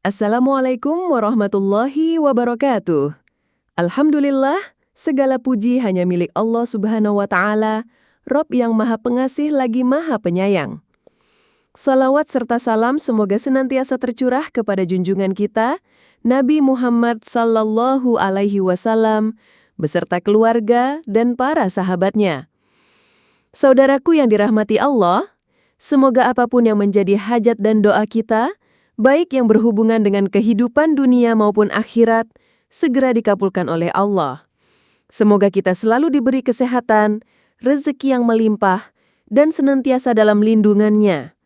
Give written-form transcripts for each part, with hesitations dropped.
Assalamualaikum warahmatullahi wabarakatuh. Alhamdulillah, segala puji hanya milik Allah Subhanahu wa Ta'ala, Rob yang Maha Pengasih lagi Maha Penyayang. Salawat serta salam semoga senantiasa tercurah kepada junjungan kita, Nabi Muhammad Sallallahu Alaihi Wasallam, beserta keluarga dan para sahabatnya. Saudaraku yang dirahmati Allah, semoga apapun yang menjadi hajat dan doa kita, baik yang berhubungan dengan kehidupan dunia maupun akhirat, segera dikabulkan oleh Allah. Semoga kita selalu diberi kesehatan, rezeki yang melimpah, dan senantiasa dalam lindungannya.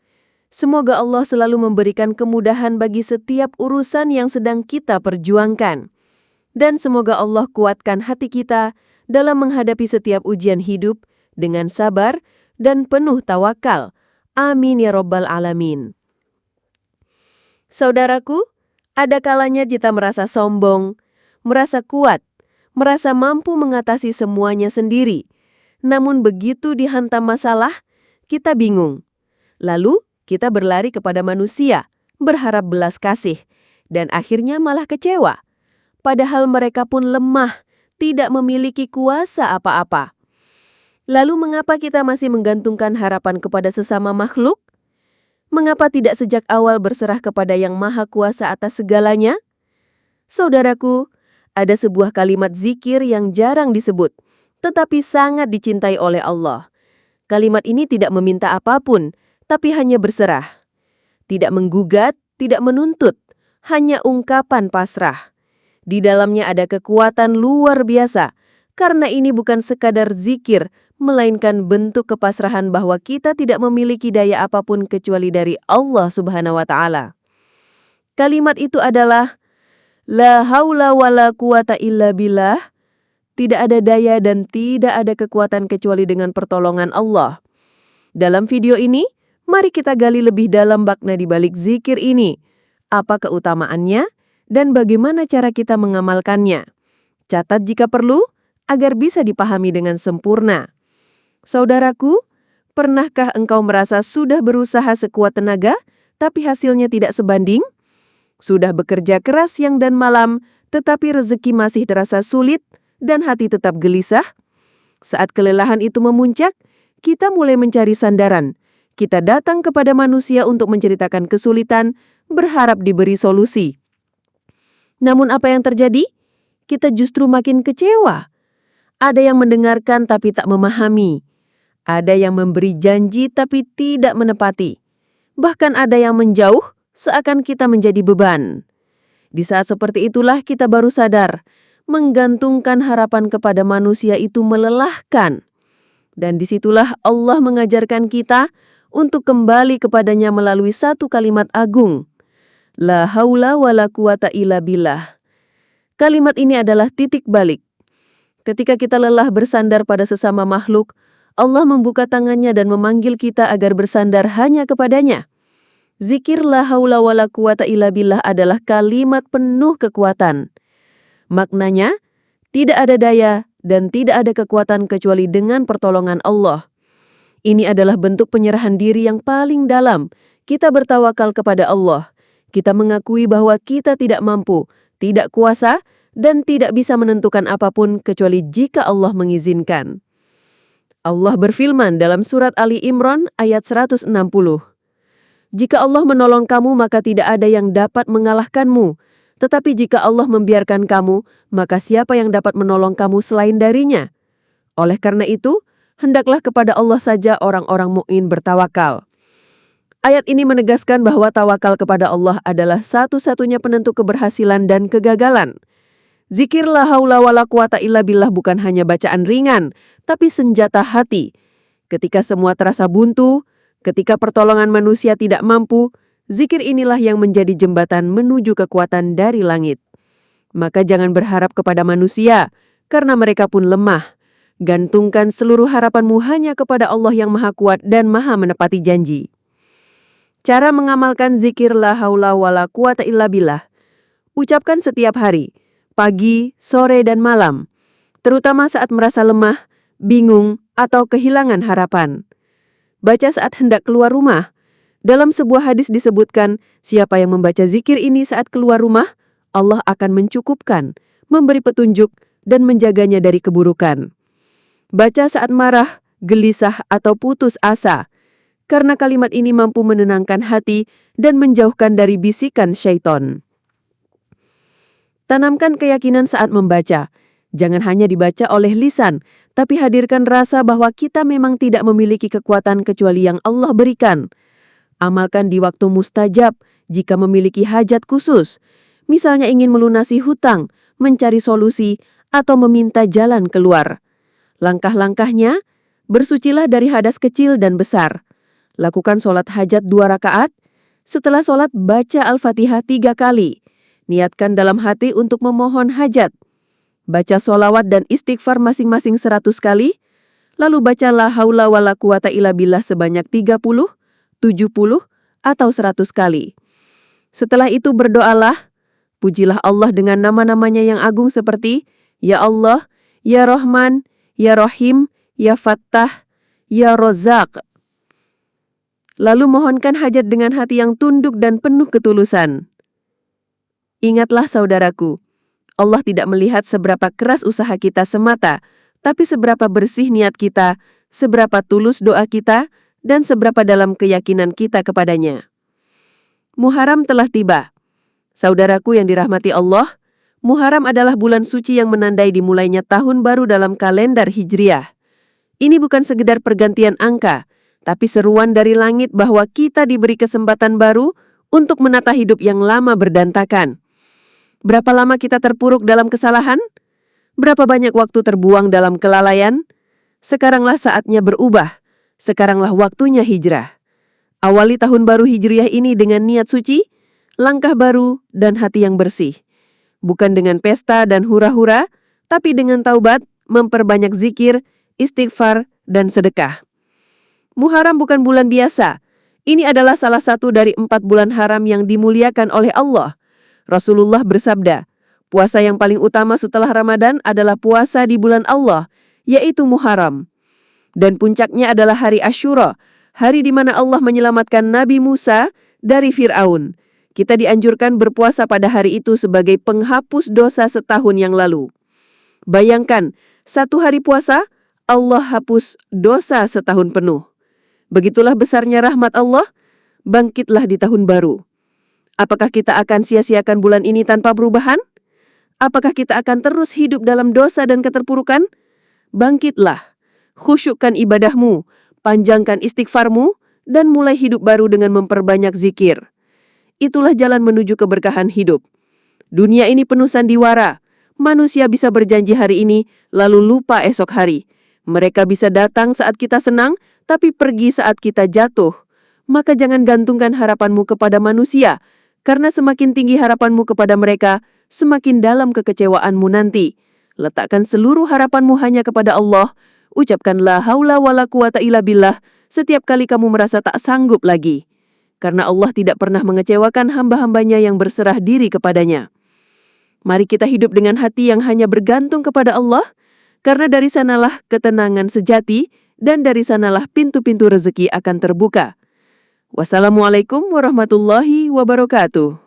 Semoga Allah selalu memberikan kemudahan bagi setiap urusan yang sedang kita perjuangkan. Dan semoga Allah kuatkan hati kita dalam menghadapi setiap ujian hidup dengan sabar dan penuh tawakal. Amin ya Rabbal Alamin. Saudaraku, ada kalanya kita merasa sombong, merasa kuat, merasa mampu mengatasi semuanya sendiri. Namun begitu dihantam masalah, kita bingung. Lalu, kita berlari kepada manusia, berharap belas kasih, dan akhirnya malah kecewa. Padahal mereka pun lemah, tidak memiliki kuasa apa-apa. Lalu mengapa kita masih menggantungkan harapan kepada sesama makhluk? Mengapa tidak sejak awal berserah kepada Yang Maha Kuasa atas segalanya? Saudaraku, ada sebuah kalimat zikir yang jarang disebut, tetapi sangat dicintai oleh Allah. Kalimat ini tidak meminta apapun, tapi hanya berserah. Tidak menggugat, tidak menuntut, hanya ungkapan pasrah. Di dalamnya ada kekuatan luar biasa, karena ini bukan sekadar zikir, melainkan bentuk kepasrahan bahwa kita tidak memiliki daya apapun kecuali dari Allah Subhanahu wa Ta'ala. Kalimat itu adalah La haula wa la quwata illa billah. Tidak ada daya dan tidak ada kekuatan kecuali dengan pertolongan Allah. Dalam video ini, mari kita gali lebih dalam makna di balik zikir ini. Apa keutamaannya dan bagaimana cara kita mengamalkannya. Catat jika perlu, agar bisa dipahami dengan sempurna. Saudaraku, pernahkah engkau merasa sudah berusaha sekuat tenaga, tapi hasilnya tidak sebanding? Sudah bekerja keras siang dan malam, tetapi rezeki masih terasa sulit dan hati tetap gelisah? Saat kelelahan itu memuncak, kita mulai mencari sandaran. Kita datang kepada manusia untuk menceritakan kesulitan, berharap diberi solusi. Namun apa yang terjadi? Kita justru makin kecewa. Ada yang mendengarkan tapi tak memahami. Ada yang memberi janji tapi tidak menepati. Bahkan ada yang menjauh seakan kita menjadi beban. Di saat seperti itulah kita baru sadar, menggantungkan harapan kepada manusia itu melelahkan. Dan disitulah Allah mengajarkan kita untuk kembali kepadanya melalui satu kalimat agung. La haula wa la quwata illa billah. Kalimat ini adalah titik balik. Ketika kita lelah bersandar pada sesama makhluk, Allah membuka tangannya dan memanggil kita agar bersandar hanya kepadanya. Zikir la haula wa la quwata illa billah adalah kalimat penuh kekuatan. Maknanya, tidak ada daya dan tidak ada kekuatan kecuali dengan pertolongan Allah. Ini adalah bentuk penyerahan diri yang paling dalam. Kita bertawakal kepada Allah. Kita mengakui bahwa kita tidak mampu, tidak kuasa, dan tidak bisa menentukan apapun kecuali jika Allah mengizinkan. Allah berfirman dalam surat Ali Imran ayat 160. Jika Allah menolong kamu maka tidak ada yang dapat mengalahkanmu. Tetapi jika Allah membiarkan kamu, maka siapa yang dapat menolong kamu selain darinya? Oleh karena itu, hendaklah kepada Allah saja orang-orang mukmin bertawakal. Ayat ini menegaskan bahwa tawakal kepada Allah adalah satu-satunya penentu keberhasilan dan kegagalan. Zikir la haula wa la quwata illa billah bukan hanya bacaan ringan, tapi senjata hati. Ketika semua terasa buntu, ketika pertolongan manusia tidak mampu, zikir inilah yang menjadi jembatan menuju kekuatan dari langit. Maka jangan berharap kepada manusia, karena mereka pun lemah. Gantungkan seluruh harapanmu hanya kepada Allah yang Maha Kuat dan Maha Menepati janji. Cara mengamalkan zikir la haula wa la quwata illa billah. Ucapkan setiap hari. Pagi, sore, dan malam, terutama saat merasa lemah, bingung, atau kehilangan harapan. Baca saat hendak keluar rumah, Dalam sebuah hadis disebutkan, siapa yang membaca zikir ini saat keluar rumah, Allah akan mencukupkan, memberi petunjuk, dan menjaganya dari keburukan. Baca saat marah, gelisah, atau putus asa, karena kalimat ini mampu menenangkan hati dan menjauhkan dari bisikan syaitan. Tanamkan keyakinan saat membaca. Jangan hanya dibaca oleh lisan, tapi hadirkan rasa bahwa kita memang tidak memiliki kekuatan kecuali yang Allah berikan. Amalkan di waktu mustajab jika memiliki hajat khusus, misalnya ingin melunasi hutang, mencari solusi, atau meminta jalan keluar. Langkah-langkahnya, bersucilah dari hadas kecil dan besar. Lakukan sholat hajat 2 rakaat. Setelah sholat, baca Al-Fatihah 3 kali. Niatkan dalam hati untuk memohon hajat. Baca sholawat dan istighfar masing-masing 100 kali. Lalu baca la haula wala quwata illa billah sebanyak 30, 70, atau 100 kali. Setelah itu berdoalah, pujilah Allah dengan nama-namanya yang agung seperti Ya Allah, Ya Rahman, Ya Rahim, Ya Fattah, Ya Razzaq. Lalu mohonkan hajat dengan hati yang tunduk dan penuh ketulusan. Ingatlah saudaraku, Allah tidak melihat seberapa keras usaha kita semata, tapi seberapa bersih niat kita, seberapa tulus doa kita, dan seberapa dalam keyakinan kita kepadanya. Muharram telah tiba. Saudaraku yang dirahmati Allah, Muharram adalah bulan suci yang menandai dimulainya tahun baru dalam kalender Hijriah. Ini bukan sekedar pergantian angka, tapi seruan dari langit bahwa kita diberi kesempatan baru untuk menata hidup yang lama berdantakan. Berapa lama kita terpuruk dalam kesalahan? Berapa banyak waktu terbuang dalam kelalaian? Sekaranglah saatnya berubah. Sekaranglah waktunya hijrah. Awali tahun baru Hijriah ini dengan niat suci, langkah baru, dan hati yang bersih. Bukan dengan pesta dan hura-hura, tapi dengan taubat, memperbanyak zikir, istighfar, dan sedekah. Muharram bukan bulan biasa. Ini adalah salah satu dari 4 bulan haram yang dimuliakan oleh Allah. Rasulullah bersabda, puasa yang paling utama setelah Ramadan adalah puasa di bulan Allah, yaitu Muharram. Dan puncaknya adalah hari Asyura, hari di mana Allah menyelamatkan Nabi Musa dari Fir'aun. Kita dianjurkan berpuasa pada hari itu sebagai penghapus dosa setahun yang lalu. Bayangkan, 1 hari puasa, Allah hapus dosa setahun penuh. Begitulah besarnya rahmat Allah, bangkitlah di tahun baru. Apakah kita akan sia-siakan bulan ini tanpa perubahan? Apakah kita akan terus hidup dalam dosa dan keterpurukan? Bangkitlah, khusyukkan ibadahmu, panjangkan istighfarmu, dan mulai hidup baru dengan memperbanyak zikir. Itulah jalan menuju keberkahan hidup. Dunia ini penuh sandiwara. Manusia bisa berjanji hari ini, lalu lupa esok hari. Mereka bisa datang saat kita senang, tapi pergi saat kita jatuh. Maka jangan gantungkan harapanmu kepada manusia, karena semakin tinggi harapanmu kepada mereka, semakin dalam kekecewaanmu nanti. Letakkan seluruh harapanmu hanya kepada Allah. Ucapkan la haula wala quwata illa billah setiap kali kamu merasa tak sanggup lagi. Karena Allah tidak pernah mengecewakan hamba-hambanya yang berserah diri kepadanya. Mari kita hidup dengan hati yang hanya bergantung kepada Allah, karena dari sanalah ketenangan sejati dan dari sanalah pintu-pintu rezeki akan terbuka. Wassalamualaikum warahmatullahi wabarakatuh.